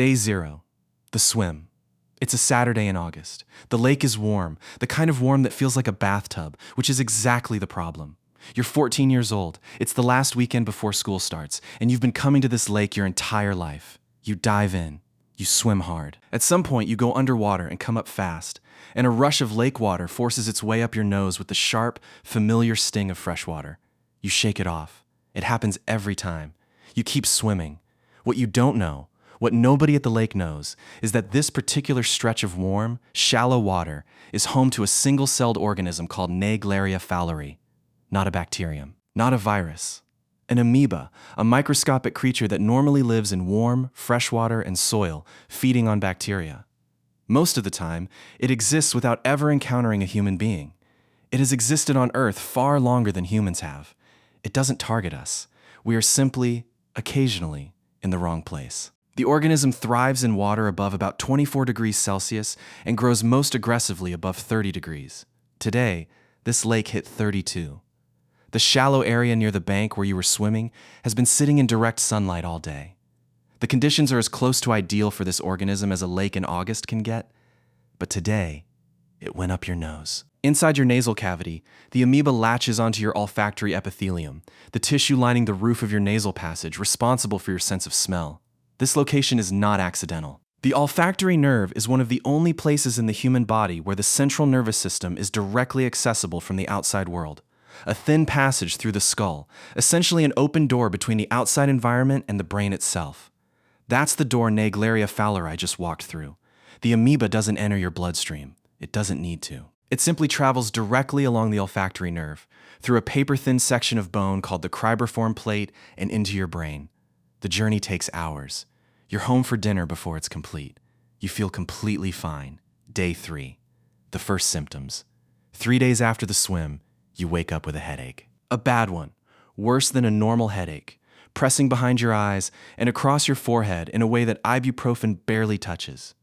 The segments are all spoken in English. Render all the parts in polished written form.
Day 0. The swim. It's a Saturday in August. The lake is warm, the kind of warm that feels like a bathtub, which is exactly the problem. You're 14 years old, it's the last weekend before school starts, and you've been coming to this lake your entire life. You dive in. You swim hard. At some point, you go underwater and come up fast, and a rush of lake water forces its way up your nose with the sharp, familiar sting of fresh water. You shake it off. It happens every time. You keep swimming. What you don't know, what nobody at the lake knows, is that this particular stretch of warm, shallow water is home to a single-celled organism called Naegleria fowleri. Not a bacterium, not a virus. An amoeba, a microscopic creature that normally lives in warm, fresh water and soil, feeding on bacteria. Most of the time, it exists without ever encountering a human being. It has existed on Earth far longer than humans have. It doesn't target us. We are simply, occasionally, in the wrong place. The organism thrives in water above about 24 degrees Celsius and grows most aggressively above 30 degrees. Today, this lake hit 32. The shallow area near the bank where you were swimming has been sitting in direct sunlight all day. The conditions are as close to ideal for this organism as a lake in August can get, but today, it went up your nose. Inside your nasal cavity, the amoeba latches onto your olfactory epithelium, the tissue lining the roof of your nasal passage responsible for your sense of smell. This location is not accidental. The olfactory nerve is one of the only places in the human body where the central nervous system is directly accessible from the outside world. A thin passage through the skull, essentially an open door between the outside environment and the brain itself. That's the door Naegleria fowleri just walked through. The amoeba doesn't enter your bloodstream. It doesn't need to. It simply travels directly along the olfactory nerve, through a paper-thin section of bone called the cribriform plate and into your brain. The journey takes hours. You're home for dinner before it's complete. You feel completely fine. Day 3. The first symptoms. 3 days after the swim, you wake up with a headache. A bad one, worse than a normal headache, pressing behind your eyes and across your forehead in a way that ibuprofen barely touches.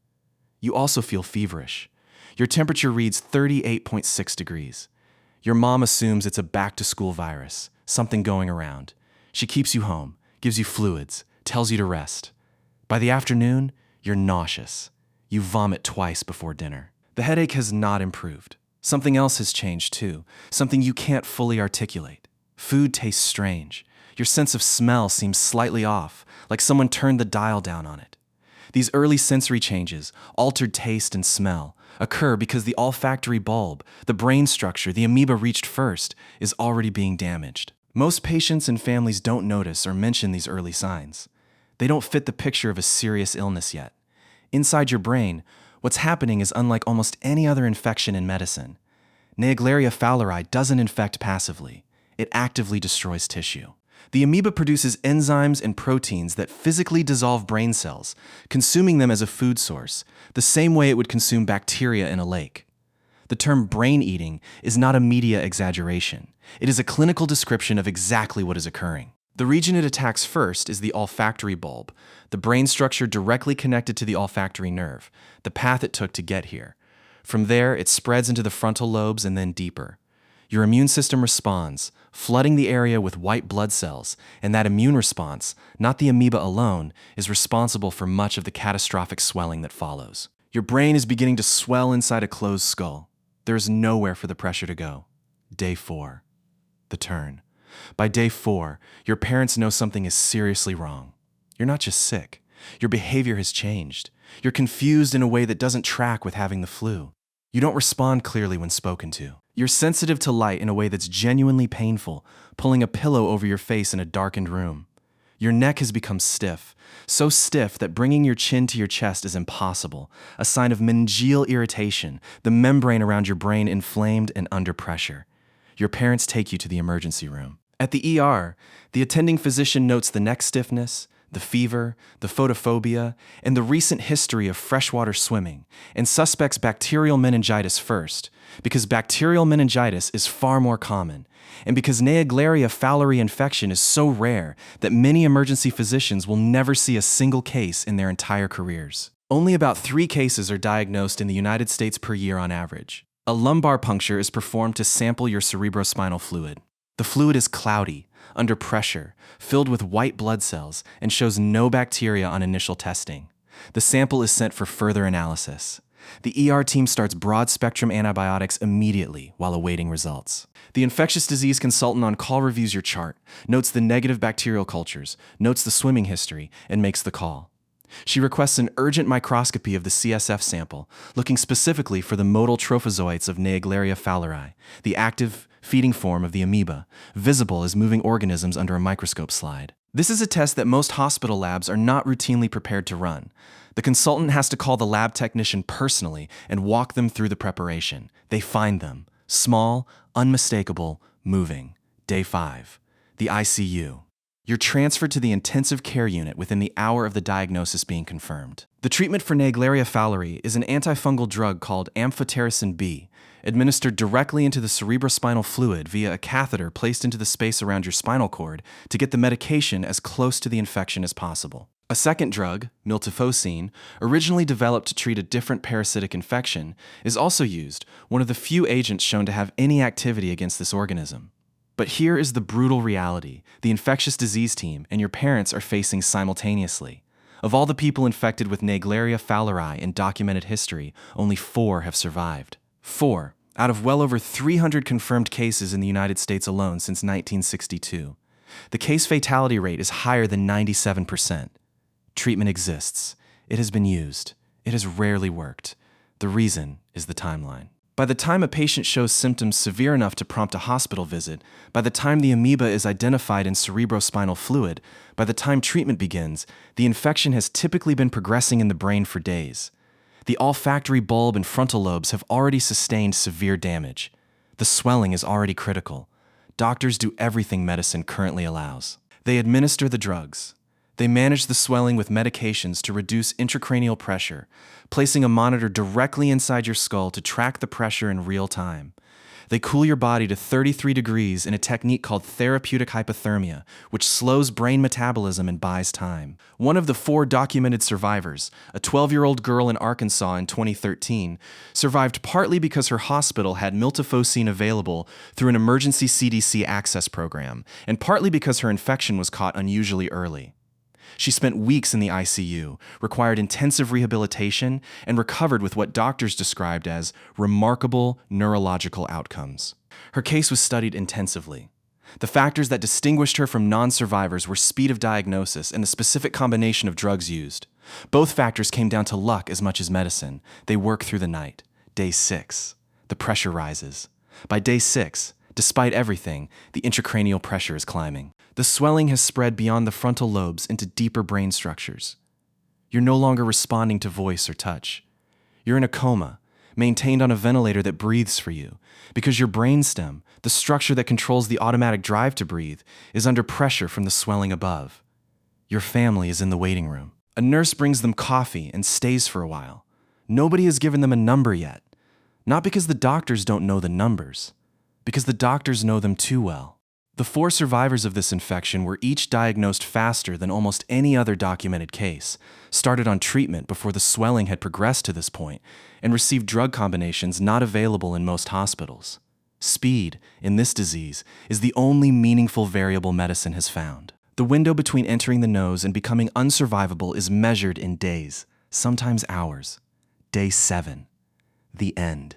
You also feel feverish. Your temperature reads 38.6 degrees. Your mom assumes it's a back-to-school virus, something going around. She keeps you home, gives you fluids, tells you to rest. By the afternoon, you're nauseous. You vomit twice before dinner. The headache has not improved. Something else has changed too, something you can't fully articulate. Food tastes strange. Your sense of smell seems slightly off, like someone turned the dial down on it. These early sensory changes, altered taste and smell, occur because the olfactory bulb, the brain structure the amoeba reached first, is already being damaged. Most patients and families don't notice or mention these early signs. They don't fit the picture of a serious illness yet. Inside your brain, what's happening is unlike almost any other infection in medicine. Naegleria fowleri doesn't infect passively. It actively destroys tissue. The amoeba produces enzymes and proteins that physically dissolve brain cells, consuming them as a food source, the same way it would consume bacteria in a lake. The term brain eating is not a media exaggeration. It is a clinical description of exactly what is occurring. The region it attacks first is the olfactory bulb, the brain structure directly connected to the olfactory nerve, the path it took to get here. From there, it spreads into the frontal lobes and then deeper. Your immune system responds, flooding the area with white blood cells, and that immune response, not the amoeba alone, is responsible for much of the catastrophic swelling that follows. Your brain is beginning to swell inside a closed skull. There is nowhere for the pressure to go. Day 4. The turn. By day 4, your parents know something is seriously wrong. You're not just sick. Your behavior has changed. You're confused in a way that doesn't track with having the flu. You don't respond clearly when spoken to. You're sensitive to light in a way that's genuinely painful, pulling a pillow over your face in a darkened room. Your neck has become stiff, so stiff that bringing your chin to your chest is impossible, a sign of meningeal irritation, the membrane around your brain inflamed and under pressure. Your parents take you to the emergency room. At the ER, the attending physician notes the neck stiffness, the fever, the photophobia, and the recent history of freshwater swimming, and suspects bacterial meningitis first, because bacterial meningitis is far more common, and because Naegleria fowleri infection is so rare that many emergency physicians will never see a single case in their entire careers. Only about 3 cases are diagnosed in the United States per year on average. A lumbar puncture is performed to sample your cerebrospinal fluid. The fluid is cloudy, under pressure, filled with white blood cells, and shows no bacteria on initial testing. The sample is sent for further analysis. The ER team starts broad-spectrum antibiotics immediately while awaiting results. The infectious disease consultant on call reviews your chart, notes the negative bacterial cultures, notes the swimming history, and makes the call. She requests an urgent microscopy of the CSF sample, looking specifically for the motile trophozoites of Naegleria fowleri, the active feeding form of the amoeba, visible as moving organisms under a microscope slide. This is a test that most hospital labs are not routinely prepared to run. The consultant has to call the lab technician personally and walk them through the preparation. They find them. Small, unmistakable, moving. Day 5. The ICU. You're transferred to the intensive care unit within the hour of the diagnosis being confirmed. The treatment for Naegleria fowleri is an antifungal drug called amphotericin B, administered directly into the cerebrospinal fluid via a catheter placed into the space around your spinal cord to get the medication as close to the infection as possible. A second drug, miltefosine, originally developed to treat a different parasitic infection, is also used, one of the few agents shown to have any activity against this organism. But here is the brutal reality the infectious disease team and your parents are facing simultaneously. Of all the people infected with Naegleria fowleri in documented history, only 4 have survived. 4 out of well over 300 confirmed cases in the United States alone since 1962. The case fatality rate is higher than 97%. Treatment exists. It has been used. It has rarely worked. The reason is the timeline. By the time a patient shows symptoms severe enough to prompt a hospital visit, by the time the amoeba is identified in cerebrospinal fluid, by the time treatment begins, the infection has typically been progressing in the brain for days. The olfactory bulb and frontal lobes have already sustained severe damage. The swelling is already critical. Doctors do everything medicine currently allows. They administer the drugs. They manage the swelling with medications to reduce intracranial pressure, placing a monitor directly inside your skull to track the pressure in real time. They cool your body to 33 degrees in a technique called therapeutic hypothermia, which slows brain metabolism and buys time. One of the 4 documented survivors, a 12-year-old girl in Arkansas in 2013, survived partly because her hospital had miltefosine available through an emergency CDC access program, and partly because her infection was caught unusually early. She spent weeks in the ICU, required intensive rehabilitation, and recovered with what doctors described as remarkable neurological outcomes. Her case was studied intensively. The factors that distinguished her from non-survivors were speed of diagnosis and the specific combination of drugs used. Both factors came down to luck as much as medicine. They work through the night. Day 6. The pressure rises. By day 6, despite everything, the intracranial pressure is climbing. The swelling has spread beyond the frontal lobes into deeper brain structures. You're no longer responding to voice or touch. You're in a coma, maintained on a ventilator that breathes for you, because your brainstem, the structure that controls the automatic drive to breathe, is under pressure from the swelling above. Your family is in the waiting room. A nurse brings them coffee and stays for a while. Nobody has given them a number yet. Not because the doctors don't know the numbers, because the doctors know them too well. The 4 survivors of this infection were each diagnosed faster than almost any other documented case, started on treatment before the swelling had progressed to this point, and received drug combinations not available in most hospitals. Speed, in this disease, is the only meaningful variable medicine has found. The window between entering the nose and becoming unsurvivable is measured in days, sometimes hours. Day 7. The end.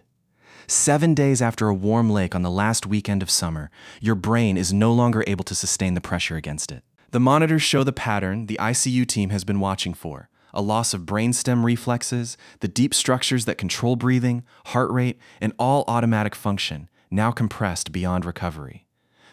7 days after a warm lake on the last weekend of summer, your brain is no longer able to sustain the pressure against it. The monitors show the pattern the ICU team has been watching for: a loss of brainstem reflexes, the deep structures that control breathing, heart rate, and all automatic function, now compressed beyond recovery.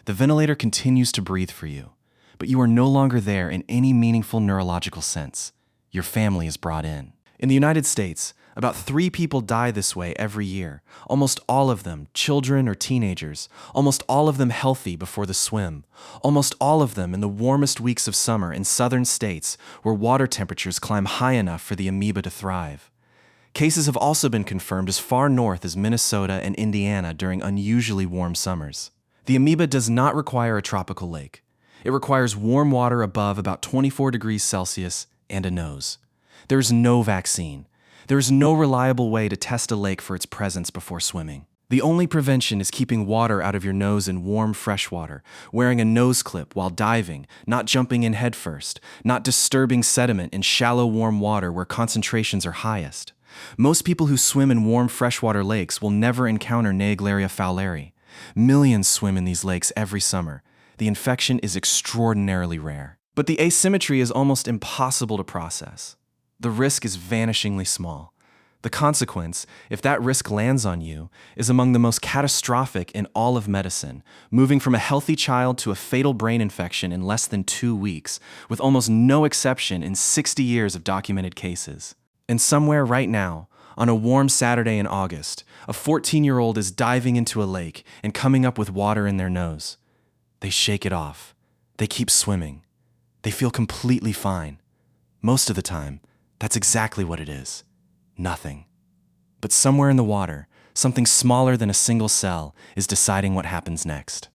The ventilator continues to breathe for you, but you are no longer there in any meaningful neurological sense. Your family is brought in. In the United States, about 3 people die this way every year, almost all of them children or teenagers, almost all of them healthy before the swim, almost all of them in the warmest weeks of summer in southern states where water temperatures climb high enough for the amoeba to thrive. Cases have also been confirmed as far north as Minnesota and Indiana during unusually warm summers. The amoeba does not require a tropical lake. It requires warm water above about 24 degrees Celsius and a nose. There is no vaccine. There is no reliable way to test a lake for its presence before swimming. The only prevention is keeping water out of your nose in warm, fresh water, wearing a nose clip while diving, not jumping in headfirst, not disturbing sediment in shallow, warm water where concentrations are highest. Most people who swim in warm, freshwater lakes will never encounter Naegleria fowleri. Millions swim in these lakes every summer. The infection is extraordinarily rare. But the asymmetry is almost impossible to process. The risk is vanishingly small. The consequence, if that risk lands on you, is among the most catastrophic in all of medicine, moving from a healthy child to a fatal brain infection in less than 2 weeks, with almost no exception in 60 years of documented cases. And somewhere right now, on a warm Saturday in August, a 14-year-old is diving into a lake and coming up with water in their nose. They shake it off. They keep swimming. They feel completely fine. Most of the time, that's exactly what it is. Nothing. But somewhere in the water, something smaller than a single cell is deciding what happens next.